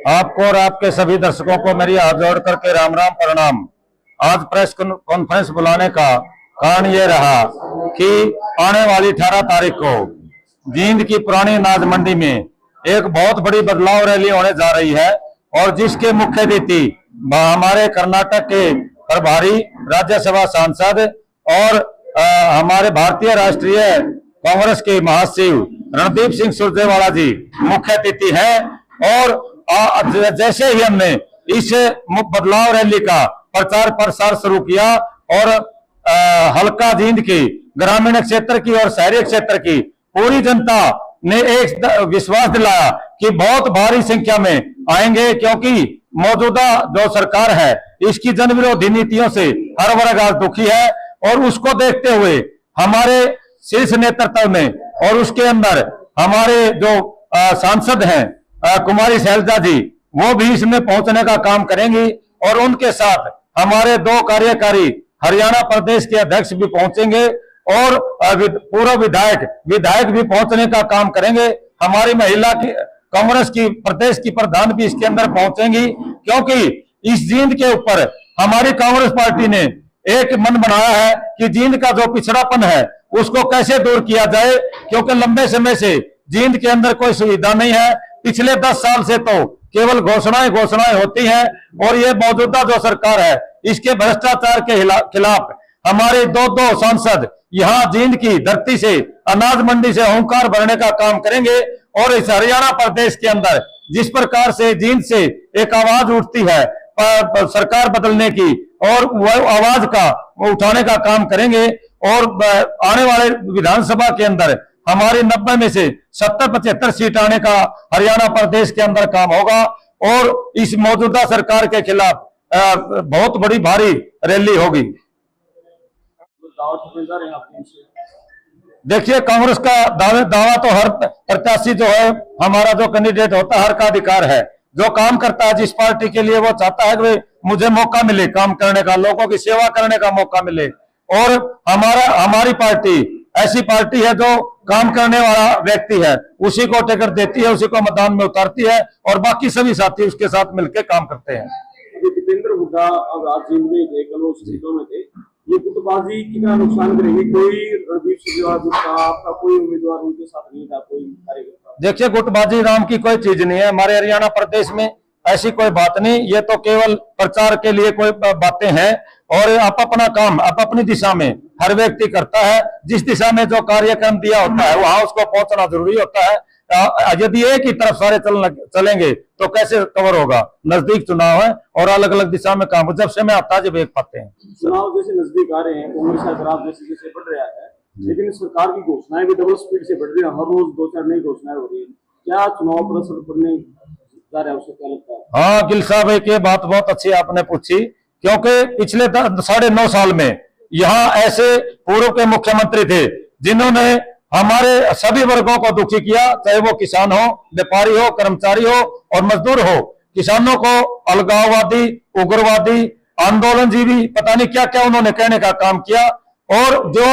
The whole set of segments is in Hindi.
आपको और आपके सभी दर्शकों को मेरी हाथ जोड़ करके राम राम प्रणाम। आज प्रेस कॉन्फ्रेंस बुलाने का कारण ये रहा कि आने वाली 18 तारीख को जींद की पुरानी अनाज मंडी में एक बहुत बड़ी बदलाव रैली होने जा रही है और जिसके मुख्य अतिथि हमारे कर्नाटक के प्रभारी राज्यसभा सांसद और हमारे भारतीय राष्ट्रीय कांग्रेस के महासचिव रणदीप सिंह सुरजेवाला जी मुख्य अतिथि हैं। और जैसे ही हमने इस बदलाव रैली का प्रचार प्रसार शुरू किया और हल्का जींद की ग्रामीण क्षेत्र की और शहरी क्षेत्र की पूरी जनता ने एक विश्वास दिलाया कि बहुत भारी संख्या में आएंगे, क्योंकि मौजूदा जो सरकार है इसकी जन विरोधी नीतियों से हर वर्ग आज दुखी है। और उसको देखते हुए हमारे शीर्ष नेतृत्व में और उसके अंदर हमारे जो सांसद हैं कुमारी शैलजा जी, वो भी इसमें पहुंचने का काम करेंगी और उनके साथ हमारे 2 कार्यकारी हरियाणा प्रदेश के अध्यक्ष भी पहुंचेंगे और पूर्व विधायक भी पहुंचने का काम करेंगे। हमारी महिला की कांग्रेस की प्रदेश की प्रधान भी इसके अंदर पहुंचेंगी, क्योंकि इस जींद के ऊपर हमारी कांग्रेस पार्टी ने एक मन बनाया है कि जींद का जो पिछड़ापन है उसको कैसे दूर किया जाए, क्योंकि लंबे समय से जींद के अंदर कोई सुविधा नहीं है। पिछले 10 साल से तो केवल घोषणाएं होती हैं और ये मौजूदा जो सरकार है इसके भ्रष्टाचार के खिलाफ हमारे 2 सांसद यहाँ जींद की धरती से अनाज मंडी से हुंकार भरने का काम करेंगे। और इस हरियाणा प्रदेश के अंदर जिस प्रकार से जींद से एक आवाज उठती है सरकार बदलने की, और वह आवाज का उठाने का काम करेंगे। और आने वाले विधानसभा के अंदर हमारी 90 में से 70-75 सीट आने का हरियाणा प्रदेश के अंदर काम होगा और इस मौजूदा सरकार के खिलाफ बहुत बड़ी भारी रैली होगी। देखिए, कांग्रेस का दावा तो हर प्रत्याशी जो है, हमारा जो कैंडिडेट होता है, हर का अधिकार है। जो काम करता है जिस पार्टी के लिए, वो चाहता है कि मुझे मौका मिले काम करने का, लोगों की सेवा करने का मौका मिले। और हमारी पार्टी ऐसी पार्टी है जो काम करने वाला व्यक्ति है उसी को टिकट देती है, उसी को मैदान में उतारती है और बाकी सभी साथी उसके साथ मिलकर काम करते हैं। दीपेंद्र हुड्डा और आज जींद में थे, कल वो सीटों में थे, ये गुटबाजी कितना नुकसान करेगी? कोई रणदीप सुरजेवाला आपका कोई उम्मीदवार उनके साथ नहीं था, कोई कार्यकर्ता? देखिए, गुटबाजी नाम की कोई चीज नहीं है हमारे हरियाणा प्रदेश में, ऐसी कोई बात नहीं। ये तो केवल प्रचार के लिए कोई बातें हैं और आप अपना काम आप अपनी दिशा में हर व्यक्ति करता है। जिस दिशा में जो कार्यक्रम दिया होता है वहां उसको पहुंचना जरूरी होता है। यदि एक ही तरफ सारे चलेंगे तो कैसे कवर होगा? नजदीक चुनाव है और अलग अलग दिशा में काम जब से में आता है जब एक पाते हैं। चुनाव जैसे नजदीक आ रहे हैं, कांग्रेस का खराब जैसे जैसे बढ़ रहा है, लेकिन सरकार की घोषणाएं भी डबल स्पीड से बढ़ रही है। हर रोज 2-4 नई घोषणाएं हो रही है। क्या चुनाव पर असर पड़ने जा रहा है, उससे क्या लगता है? हाँ गिल साहब, एक ये बात बहुत अच्छी आपने पूछी, क्योंकि पिछले 9.5 साल में यहाँ ऐसे पूर्व के मुख्यमंत्री थे जिन्होंने हमारे सभी वर्गों को दुखी किया, चाहे वो किसान हो, व्यापारी हो, कर्मचारी हो और मजदूर हो। किसानों को अलगाववादी, उग्रवादी, आंदोलनजीवी, पता नहीं क्या क्या उन्होंने कहने का काम किया। और जो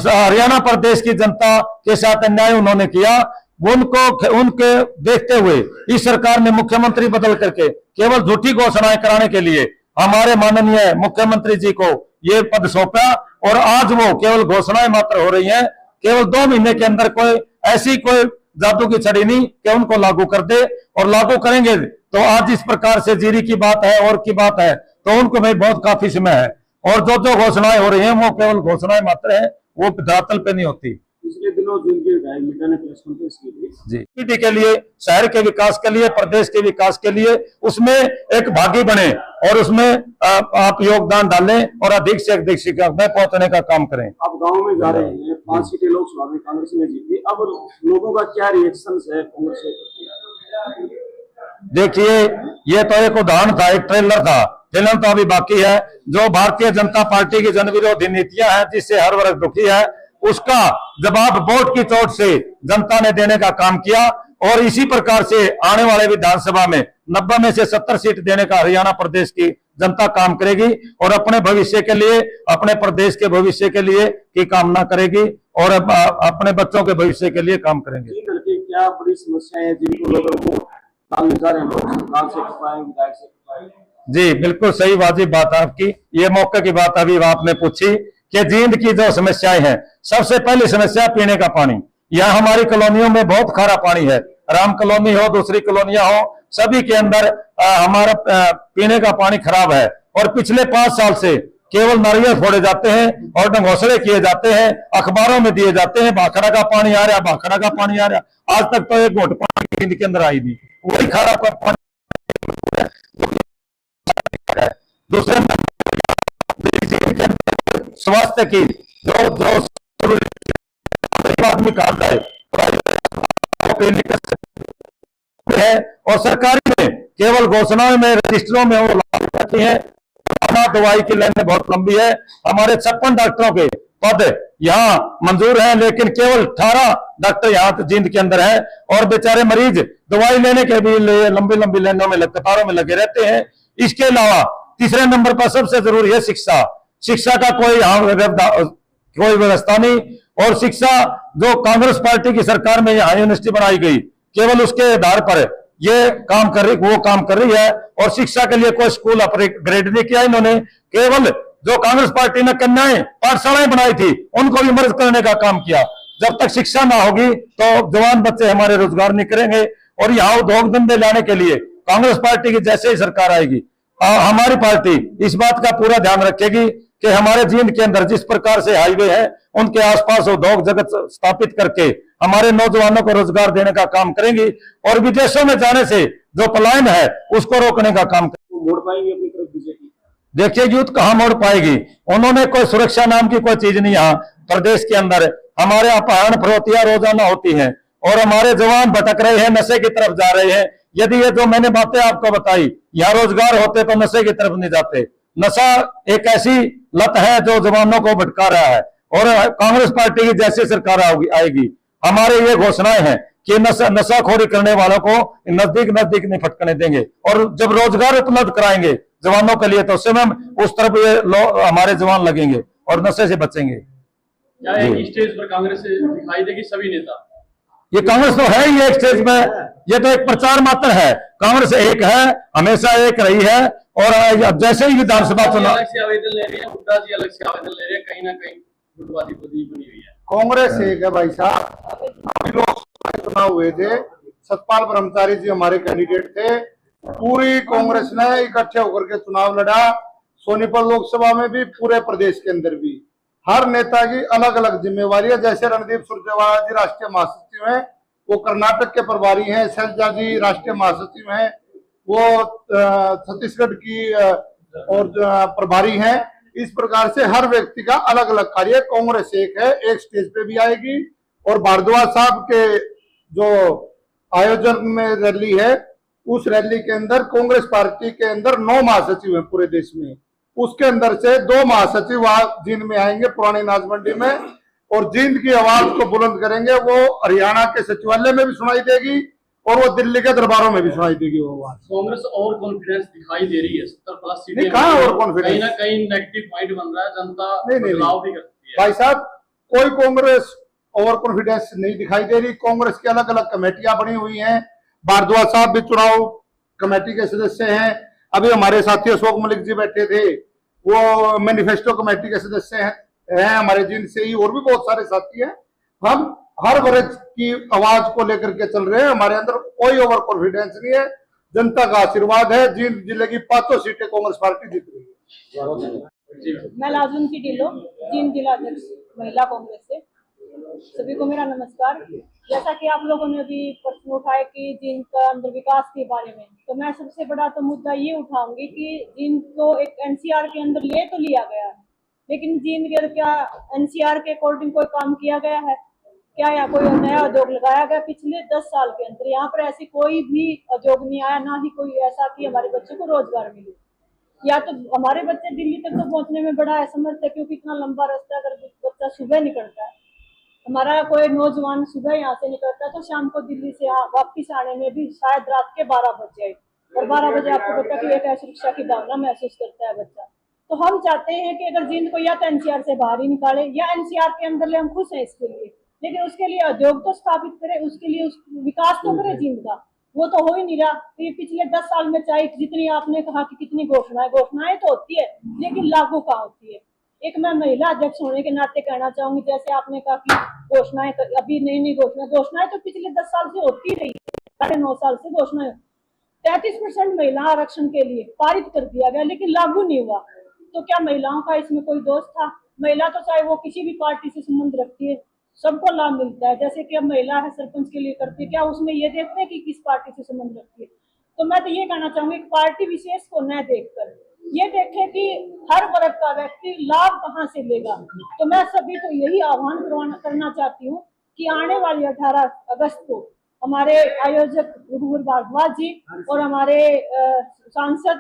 हरियाणा प्रदेश की जनता के साथ अन्याय उन्होंने किया, उनके देखते हुए इस सरकार ने मुख्यमंत्री बदल करके केवल झूठी घोषणाएं कराने के लिए हमारे माननीय मुख्यमंत्री जी को ये पद सौंपा। और आज वो केवल घोषणाएं मात्र हो रही हैं। केवल 2 महीने के अंदर ऐसी कोई जादू की छड़ी नहीं कि उनको लागू कर दे, और लागू करेंगे तो आज इस प्रकार से जीरी की बात है और की बात है तो उनको भाई बहुत काफी समय है। और जो घोषणाएं हो रही हैं वो केवल घोषणाएं मात्र है, वो धरातल पे नहीं होती। पिछले दिनों जिनके विधायक मीडिया ने प्रेस कॉन्फ्रेंस की थी जी, सिटी के लिए, शहर के विकास के लिए, प्रदेश के विकास के लिए, उसमें एक भागी बने और उसमें आप योगदान डालें और अधिक से अधिक शिक्षा में पहुंचने का काम करें। आप गांव में जा रहे हैं, 5 सीटें लोकसभा में कांग्रेस ने जीती, अब लोगों का क्या रिएक्शन है कांग्रेस से? देखिए, ये तो एक उदाहरण था, एक ट्रेलर था, फिल्म तो अभी बाकी है। जो भारतीय जनता पार्टी की जन विरोधी नीतियां हैं जिससे हर वर्ग दुखी है, उसका जवाब वोट की चोट से जनता ने देने का काम किया। और इसी प्रकार से आने वाले विधानसभा में 90 में से 70 सीट देने का हरियाणा प्रदेश की जनता काम करेगी और अपने भविष्य के लिए, अपने प्रदेश के भविष्य के लिए की कामना करेगी और अपने बच्चों के भविष्य के लिए काम करेंगे। क्या बड़ी समस्या है जिनको लोगों को लाभ ले जा रहे हैं लोग, सरकार से कटवाएं, विधायक से कटवाएं। जी बिल्कुल सही वाजिब बात है आपकी। ये मौके की बात अभी आपने पूछी कि जींद की जो समस्याएं हैं, सबसे पहली समस्या पीने का पानी। यहाँ हमारी कॉलोनियों में बहुत खारा पानी है, राम कॉलोनी हो, दूसरी कॉलोनियां हो, सभी के अंदर हमारा पीने का पानी खराब है। और पिछले 5 साल से केवल नारियल फोड़े जाते हैं और ढंगोसड़े किए जाते हैं, अखबारों में दिए जाते हैं, भाखड़ा का पानी आ रहा, भाखड़ा का पानी आ रहा। आज तक तो एक घोट पानी जींद के अंदर आई नहीं, वही खारा पानी है। दूसरे स्वास्थ्य की जो जो आदमी खाता है और सरकारी में केवल घोषणाओं में, रजिस्टरों में वो लागू करती है। दवाई की लाइन बहुत लंबी है। हमारे 56 डॉक्टरों के पद यहाँ मंजूर हैं, लेकिन केवल 18 डॉक्टर यहाँ जींद के अंदर है और बेचारे मरीज दवाई लेने के भी लिए लंबी लंबी लाइनों में, कतारों में लगे रहते हैं। इसके अलावा तीसरे नंबर पर सबसे जरूरी है शिक्षा। शिक्षा का कोई व्यवस्था नहीं। और शिक्षा जो कांग्रेस पार्टी की सरकार में यहाँ यूनिवर्सिटी बनाई गई, केवल उसके आधार पर ये काम कर रही, वो काम कर रही है। और शिक्षा के लिए कोई स्कूल अपग्रेड नहीं किया इन्होंने। केवल जो कांग्रेस पार्टी ने कन्याएं पाठशालाएं बनाई थी, उनको भी मर्ज करने का काम किया। जब तक शिक्षा ना होगी तो जवान बच्चे हमारे रोजगार नहीं करेंगे। और यहाँ उद्योग धंधे लाने के लिए कांग्रेस पार्टी की जैसे ही सरकार आएगी, हमारी पार्टी इस बात का पूरा ध्यान रखेगी कि हमारे जींद के अंदर जिस प्रकार से हाईवे है, उनके आसपास उद्योग जगत स्थापित करके हमारे नौजवानों को रोजगार देने का काम करेंगी। और विदेशों में जाने से जो पलायन है उसको रोकने का काम करेंगे। मोड़ पाएंगे अपनी तरफ बीजेपी? देखिए यूथ कहाँ मोड़ पाएगी। उन्होंने कोई सुरक्षा नाम की कोई चीज नहीं यहाँ प्रदेश के अंदर। हमारे अपहरण फरोतियां रोजाना होती हैं और हमारे जवान भटक रहे हैं, नशे की तरफ जा रहे हैं। यदि ये जो मैंने बातें आपको बताई, यहाँ रोजगार होते तो नशे की तरफ नहीं जाते। नशा एक ऐसी लत है जो जवानों को भटका रहा है। और कांग्रेस पार्टी की जैसी सरकार आएगी, हमारे ये घोषणाएं हैं कि नशाखोरी करने वालों को नजदीक नजदीक नहीं फटकने देंगे। और जब रोजगार उपलब्ध कराएंगे जवानों के लिए, तो उससे में उस तरफ ये हमारे जवान लगेंगे और नशे से बचेंगे। क्या एक स्टेज पर कांग्रेस दिखाई देगी सभी नेता? ये कांग्रेस तो है ही एक स्टेज में, ये तो एक प्रचार मात्र है। कांग्रेस एक है, हमेशा एक रही है। और जैसे ही विधानसभा चुनाव अलग से आवेदन ले रही है, हुड्डा जी अलग से आवेदन ले रहे हैं, कहीं ना कहीं गुटबाजी बनी हुई है। कांग्रेस एक है भाई साहब। अभी लोकसभा चुनाव हुए थे, सतपाल ब्रह्मचारी जी हमारे कैंडिडेट थे। पूरी कांग्रेस ने इकट्ठे होकर के चुनाव लड़ा, सोनीपत लोकसभा में भी, पूरे प्रदेश के अंदर भी। हर नेता की अलग अलग जिम्मेवारी है। जैसे रणदीप सुरजेवाला जी राष्ट्रीय महासचिव हैं, वो कर्नाटक के प्रभारी हैं। शैलजा जी राष्ट्रीय महासचिव हैं, वो छत्तीसगढ़ की और प्रभारी हैं। इस प्रकार से हर व्यक्ति का अलग अलग कार्य। कांग्रेस एक है, एक स्टेज पे भी आएगी। और भारद्वाज साहब के जो आयोजन में रैली है, उस रैली के अंदर कांग्रेस पार्टी के अंदर 9 महासचिव हैं पूरे देश में। उसके अंदर से 2 महासचिव जींद में आएंगे, पुरानी नाज मंडी में, और जींद की आवाज को बुलंद करेंगे। वो हरियाणा के सचिवालय में भी सुनाई देगी और वो दिल्ली के दरबारों में भी सुनाई देगी वो आवाज। कांग्रेस और कॉन्फिडेंस दिखाई दे रही है, 70+ सीटें। कहाँ और कॉन्फिडेंस? कहीं ना कहीं नेगेटिव पॉइंट बन रहा है, जनता बदलाव भी करती है। भाई साहब, कोई कांग्रेस ओवर कॉन्फिडेंस नहीं दिखाई दे रही। कांग्रेस की अलग अलग कमेटियां बनी हुई हैं। भारद्वाज साहब भी चुनाव कमेटी के सदस्य हैं। अभी हमारे साथी अशोक मलिक जी बैठे थे, वो मैनिफेस्टो कमेटी के सदस्य हैं हमारे जींद से ही। और भी बहुत सारे साथी हैं। हम हर वर्ग की आवाज को लेकर के चल रहे हैं। हमारे अंदर कोई ओवर कॉन्फिडेंस नहीं है। जनता का आशीर्वाद है। जींद जिले की 5 सीटें कांग्रेस पार्टी जीत रही है। मैं लाजुन की ढिल्लो, जींद जिला अध्यक्ष महिला कांग्रेस से। सभी को मेरा नमस्कार। जैसा कि आप लोगों ने अभी प्रश्न उठाए कि जींद का अंदर विकास के बारे में, तो मैं सबसे बड़ा तो मुद्दा ये उठाऊंगी कि जींद को एक एनसीआर के अंदर ले तो लिया गया है, लेकिन जींद के क्या एनसीआर के अकॉर्डिंग कोई काम किया गया है? क्या यहाँ कोई नया उद्योग लगाया गया पिछले 10 साल के अंदर? यहाँ पर ऐसी कोई भी उद्योग नहीं आया, ना ही कोई ऐसा कि हमारे बच्चों को रोजगार मिले। या तो हमारे बच्चे दिल्ली तक तो पहुंचने में बड़ा असमर्थ है, क्योंकि इतना लंबा रास्ता अगर बच्चा सुबह निकलता है, हमारा कोई नौजवान सुबह यहाँ से निकलता है तो शाम को दिल्ली से वापिस आने में भी शायद रात के 12 बज जाए। और 12 बजे आपको पता कि एक असुरक्षा की भावना महसूस करता है बच्चा। तो हम चाहते हैं कि अगर जींद को या तो एनसीआर से बाहर ही निकाले या एनसीआर के अंदर ले, हम खुश हैं इसके लिए, लेकिन उसके लिए उद्योग तो स्थापित करें, उसके लिए विकास तो करें जींद का। वो तो हो ही नहीं रहा। तो ये पिछले 10 साल में चाहे जितनी आपने कहा कि कितनी घोषणाएं तो होती है, लेकिन लागू कहाँ होती है। एक मैं महिला अध्यक्ष होने के नाते कहना चाहूंगी, जैसे आपने कहा कि घोषणाएं तो अभी नई घोषणाएं तो पिछले 10 साल से होती रही, 9.5 साल से घोषणाएं। 33% महिला आरक्षण के लिए पारित कर दिया गया, लेकिन लागू नहीं हुआ। तो क्या महिलाओं का इसमें कोई दोष था? महिला तो चाहे वो किसी भी पार्टी से संबंध रखती है, सबको लाभ मिलता है। जैसे कि अब महिला है सरपंच के लिए करती है, क्या उसमें ये देखते हैं कि किस पार्टी से संबंध रखती है? तो मैं तो ये कहना चाहूंगी कि पार्टी विशेष को न देखकर ये देखे कि हर वर्ग का व्यक्ति लाभ कहाँ से लेगा। तो मैं सभी को यही आह्वान करना चाहती हूँ कि आने वाली 18 अगस्त को हमारे आयोजक रघुवर भारद्वाज जी और हमारे सांसद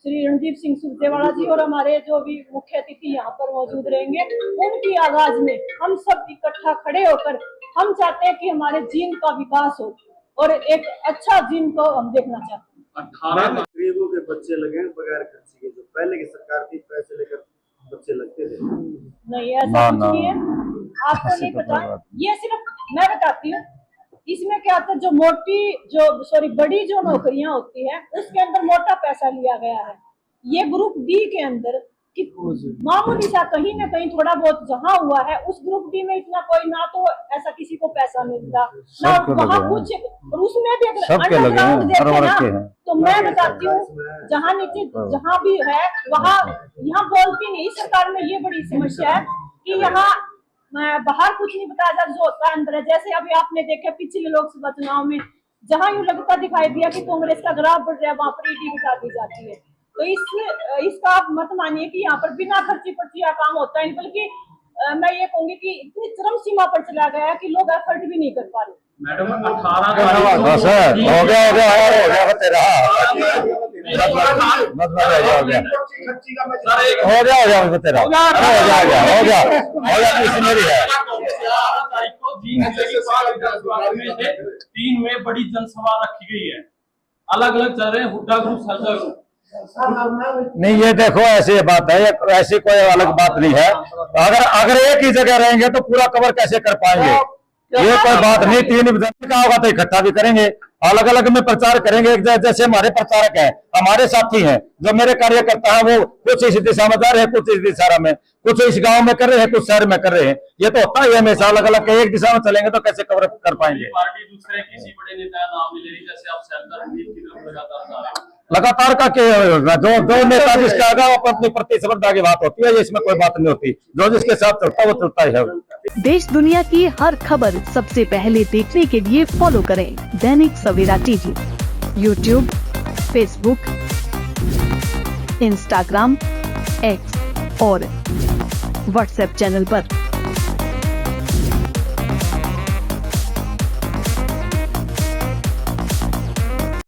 श्री रणदीप सिंह सुरजेवाला जी और हमारे जो भी मुख्य अतिथि यहाँ पर मौजूद रहेंगे, उनकी आवाज में हम सब इकट्ठा खड़े होकर हम चाहते हैं कि हमारे जींद का विकास हो और एक अच्छा जींद को हम देखना चाहते हैं। 18 गरीबों के बच्चे लगे बगैर खर्ची के, जो पहले की सरकार थी पैसे लेकर बच्चे लगते थे। नहीं, ऐसा कुछ नहीं है, आपको नहीं पता। ये सिर्फ मैं बताती हूँ, इसमें क्या होता है, बड़ी जो नौकरियां होती है उसके अंदर मोटा पैसा लिया गया है। ये ग्रुप डी के अंदर कि मामूली सा कहीं ना कहीं थोड़ा बहुत जहां हुआ है, उस ग्रुप डी में इतना कोई ना तो ऐसा किसी को पैसा मिलता ना वहाँ कुछ, और उसमें भी अगर अंडरग्राउंड देखे ना तो मैं बताती हूँ जहाँ नीचे जहाँ भी है वहाँ यहाँ बोलती नहीं सरकार में। ये बड़ी समस्या है कि यहाँ बाहर कुछ नहीं बताया जाता, जो होता है अंदर है। जैसे अभी आपने देखा पिछले लोकसभा चुनाव में जहां यूं लगता दिखाई दिया कि कांग्रेस का ग्राफ बढ़ रहा है, वहां पर ईडी बिठा दी जाती है। तो इसका आप मत मानिए कि यहाँ पर बिना खर्ची पर्ची का काम होता है, बल्कि मैं ये कहूंगी कि इतनी चरम सीमा पर चला गया है कि लोग एफर्ट भी नहीं कर पा रहे। मैडम 18 हो गया तेरा तीन में बड़ी जनसभा रखी गई है, अलग अलग चल रहे हैं, हुड्डा ग्रुप, सरजा ग्रुप। नहीं, ये देखो ऐसी बात है, ऐसी कोई अलग बात नहीं है। अगर एक ही जगह रहेंगे तो पूरा कवर कैसे कर पाएंगे? ये कोई बात नहीं। 3 विधान का होगा तो इकट्ठा भी करेंगे, अलग अलग में प्रचार करेंगे। जैसे हमारे प्रचारक हैं, हमारे साथी हैं, जो मेरे कार्यकर्ता हैं, वो कुछ इस दिशा में जा रहे हैं, कुछ इस दिशा में, कुछ इस गांव में कर रहे हैं, कुछ शहर में कर रहे हैं। ये तो होता ही है हमेशा, अलग अलग एक दिशा में चलेंगे तो कैसे कवर कर पाएंगे? पार्टी दूसरे किसी बड़े नेता का नाम नहीं ले रही, जैसे आप सरकार रणदीप की तरफ लगातार जा रहे हैं। लगातार का जो नेता जिसका आगा अपनी प्रतिस्पर्धा की बात होती है, इसमें कोई बात नहीं होती। जो जिसके साथ चलता है वो चलता ही है। देश दुनिया की हर खबर सबसे पहले देखने के लिए फॉलो करें Dainik Savera TV, YouTube, Facebook, Instagram, X और व्हाट्सएप चैनल पर।